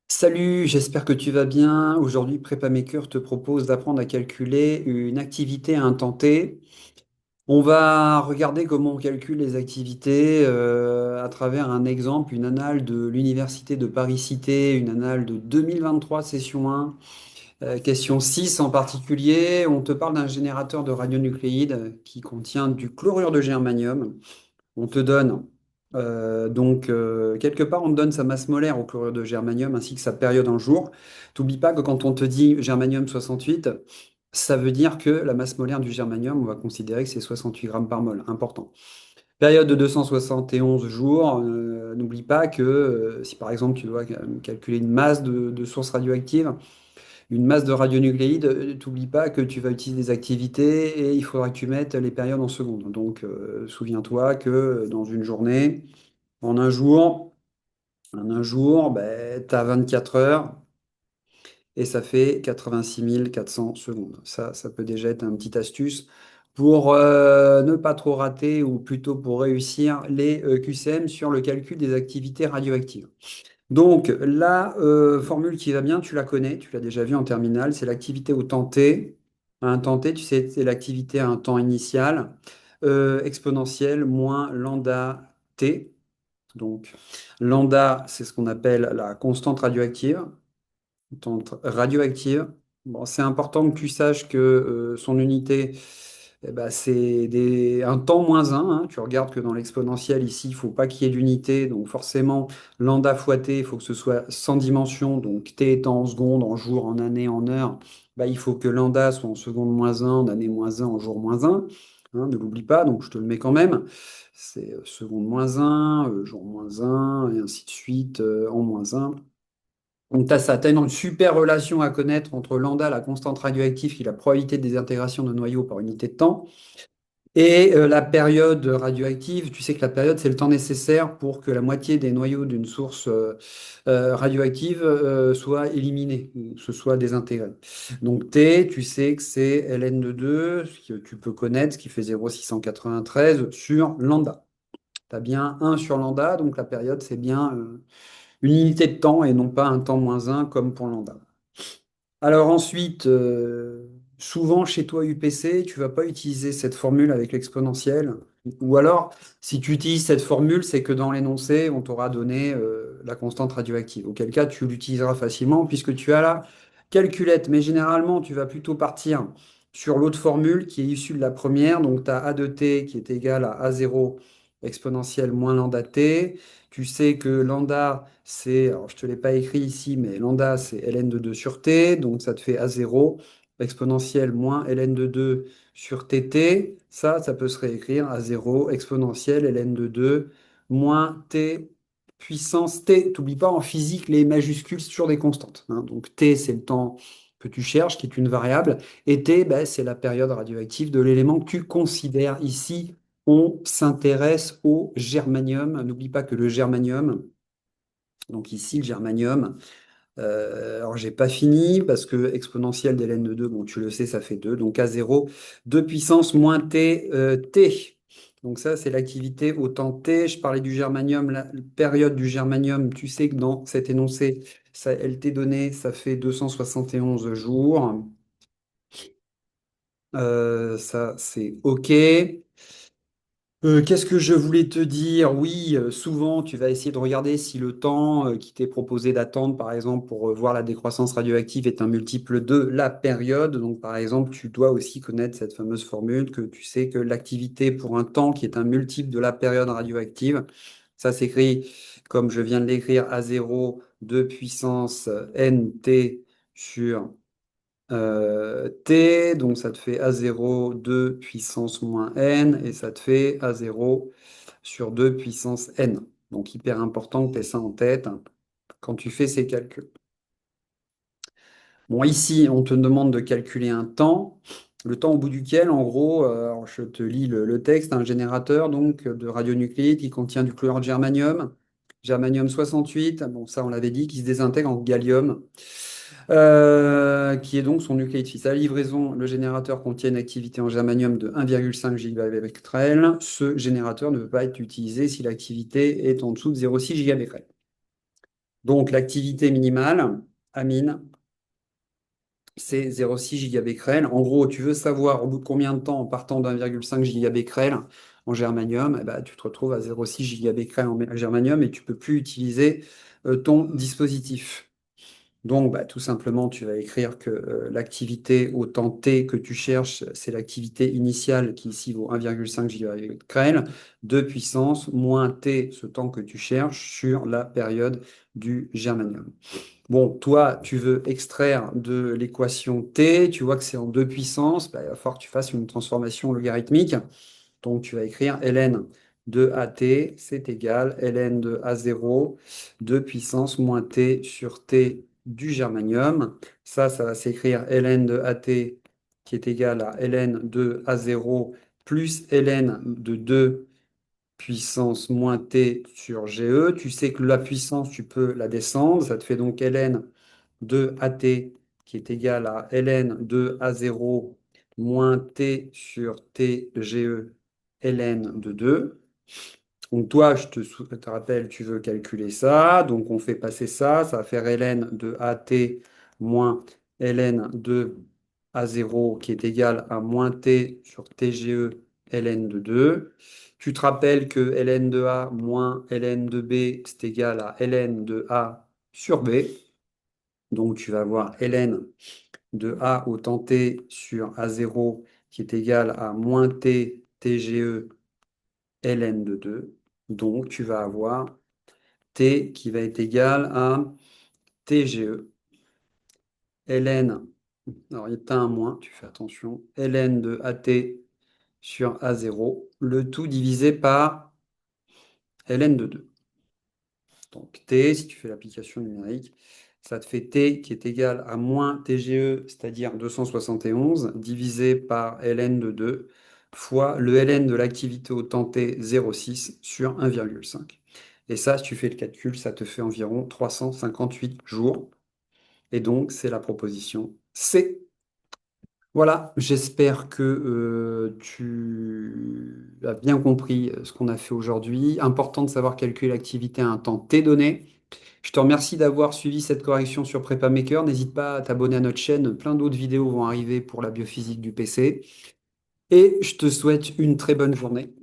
Salut, j'espère que tu vas bien. Aujourd'hui, PrépaMaker te propose d'apprendre à calculer une activité à un temps T. On va regarder comment on calcule les activités à travers un exemple, une annale de l'Université de Paris-Cité, une annale de 2023, session 1, question 6 en particulier. On te parle d'un générateur de radionucléides qui contient du chlorure de germanium. On te donne quelque part, on te donne sa masse molaire au chlorure de germanium ainsi que sa période en jour. T'oublies pas que quand on te dit germanium 68, ça veut dire que la masse molaire du germanium, on va considérer que c'est 68 grammes par mol. Important. Période de 271 jours. N'oublie pas que si par exemple tu dois calculer une masse de source radioactive, une masse de radionucléides, t'oublies pas que tu vas utiliser des activités et il faudra que tu mettes les périodes en secondes. Donc, souviens-toi que dans une journée, en un jour, ben, tu as 24 heures et ça fait 86 400 secondes. Ça peut déjà être une petite astuce pour ne pas trop rater ou plutôt pour réussir les QCM sur le calcul des activités radioactives. Donc, la formule qui va bien, tu la connais, tu l'as déjà vue en terminale, c'est l'activité au temps t. À un temps t, tu sais, c'est l'activité à un temps initial, exponentielle moins lambda t. Donc, lambda, c'est ce qu'on appelle la constante radioactive. Constante radioactive. Bon, c'est important que tu saches que son unité, eh ben, un temps moins un, hein. Tu regardes que dans l'exponentielle, ici, il ne faut pas qu'il y ait d'unité. Donc, forcément, lambda fois t, il faut que ce soit sans dimension. Donc, t étant en secondes, en jours, en années, en heures, bah, il faut que lambda soit en seconde moins un, en année moins un, en jour moins un. Hein, ne l'oublie pas, donc je te le mets quand même. C'est seconde moins un, jour moins un, et ainsi de suite, en moins un. Donc, tu as ça, tu as une super relation à connaître entre lambda, la constante radioactive, qui est la probabilité de désintégration de noyaux par unité de temps, et la période radioactive. Tu sais que la période, c'est le temps nécessaire pour que la moitié des noyaux d'une source radioactive soit éliminée, ou que ce soit désintégré. Donc, T, tu sais que c'est ln de 2, ce que tu peux connaître, ce qui fait 0,693 sur lambda. Tu as bien 1 sur lambda, donc la période, c'est bien une unité de temps et non pas un temps moins un comme pour lambda. Alors ensuite, souvent chez toi UPC, tu vas pas utiliser cette formule avec l'exponentielle. Ou alors, si tu utilises cette formule, c'est que dans l'énoncé, on t'aura donné la constante radioactive. Auquel cas, tu l'utiliseras facilement puisque tu as la calculette. Mais généralement, tu vas plutôt partir sur l'autre formule qui est issue de la première. Donc, tu as A de t qui est égal à A0 exponentielle moins lambda t. Tu sais que lambda, c'est, alors je ne te l'ai pas écrit ici, mais lambda, c'est ln de 2 sur t, donc ça te fait A0 exponentielle moins ln de 2 sur tt. Ça peut se réécrire A0 exponentielle ln de 2 moins t puissance t. T'oublies pas, en physique, les majuscules, c'est toujours des constantes, hein. Donc t, c'est le temps que tu cherches, qui est une variable, et t, ben, c'est la période radioactive de l'élément que tu considères ici. On s'intéresse au germanium. N'oublie pas que le germanium, donc ici le germanium, alors j'ai pas fini parce que exponentielle d'ln de 2, bon tu le sais, ça fait 2, donc à 0, 2 puissance moins t, t. Donc ça, c'est l'activité au temps t. Je parlais du germanium, la période du germanium, tu sais que dans cet énoncé, ça, elle t'est donnée, ça fait 271 jours. Ça, c'est OK. Qu'est-ce que je voulais te dire? Oui, souvent, tu vas essayer de regarder si le temps qui t'est proposé d'attendre, par exemple, pour voir la décroissance radioactive est un multiple de la période. Donc, par exemple, tu dois aussi connaître cette fameuse formule que tu sais que l'activité pour un temps qui est un multiple de la période radioactive, ça s'écrit comme je viens de l'écrire à 0 2 puissance nt sur t, donc ça te fait A0 2 puissance moins n, et ça te fait A0 sur 2 puissance n. Donc hyper important que tu aies ça en tête quand tu fais ces calculs. Bon, ici, on te demande de calculer un temps, le temps au bout duquel, en gros, alors je te lis le texte, un générateur donc de radionucléides qui contient du chlorure de germanium, germanium 68, bon ça on l'avait dit, qui se désintègre en gallium, qui est donc son nucléide fils. À la livraison, le générateur contient une activité en germanium de 1,5 gigabecquerel. Ce générateur ne peut pas être utilisé si l'activité est en dessous de 0,6 gigabecquerel. Donc, l'activité minimale, Amine, c'est 0,6 gigabecquerel. En gros, tu veux savoir au bout de combien de temps, en partant d'1,5 gigabecquerel en germanium, eh ben, tu te retrouves à 0,6 gigabecquerel en germanium et tu peux plus utiliser ton dispositif. Donc, bah, tout simplement, tu vas écrire que l'activité au temps t que tu cherches, c'est l'activité initiale qui ici vaut 1,5 gigabecquerel de puissance moins t, ce temps que tu cherches, sur la période du germanium. Bon, toi, tu veux extraire de l'équation t, tu vois que c'est en deux puissances, bah, il va falloir que tu fasses une transformation logarithmique. Donc, tu vas écrire ln de AT, c'est égal ln de A0 de puissance moins T sur T du germanium. Ça va s'écrire ln de AT qui est égal à ln de A0 plus ln de 2 puissance moins T sur GE. Tu sais que la puissance, tu peux la descendre. Ça te fait donc ln de AT qui est égal à ln de A0 moins T sur T GE ln de 2. Donc toi, te rappelle, tu veux calculer ça. Donc on fait passer ça. Ça va faire ln de AT moins ln de A0 qui est égal à moins T sur TGE ln de 2. Tu te rappelles que ln de A moins ln de B, c'est égal à ln de A sur B. Donc tu vas avoir ln de A au temps T sur A0 qui est égal à moins T TGE ln de 2. Donc, tu vas avoir T qui va être égal à TGE, ln, alors il y a un moins, tu fais attention, ln de AT sur A0, le tout divisé par ln de 2. Donc T, si tu fais l'application numérique, ça te fait T qui est égal à moins TGE, c'est-à-dire 271, divisé par ln de 2, fois le ln de l'activité au temps T 0,6 sur 1,5. Et ça, si tu fais le calcul, ça te fait environ 358 jours. Et donc, c'est la proposition C. Voilà, j'espère que tu as bien compris ce qu'on a fait aujourd'hui. Important de savoir calculer l'activité à un temps T donné. Je te remercie d'avoir suivi cette correction sur PrépaMaker. N'hésite pas à t'abonner à notre chaîne. Plein d'autres vidéos vont arriver pour la biophysique du PC. Et je te souhaite une très bonne journée.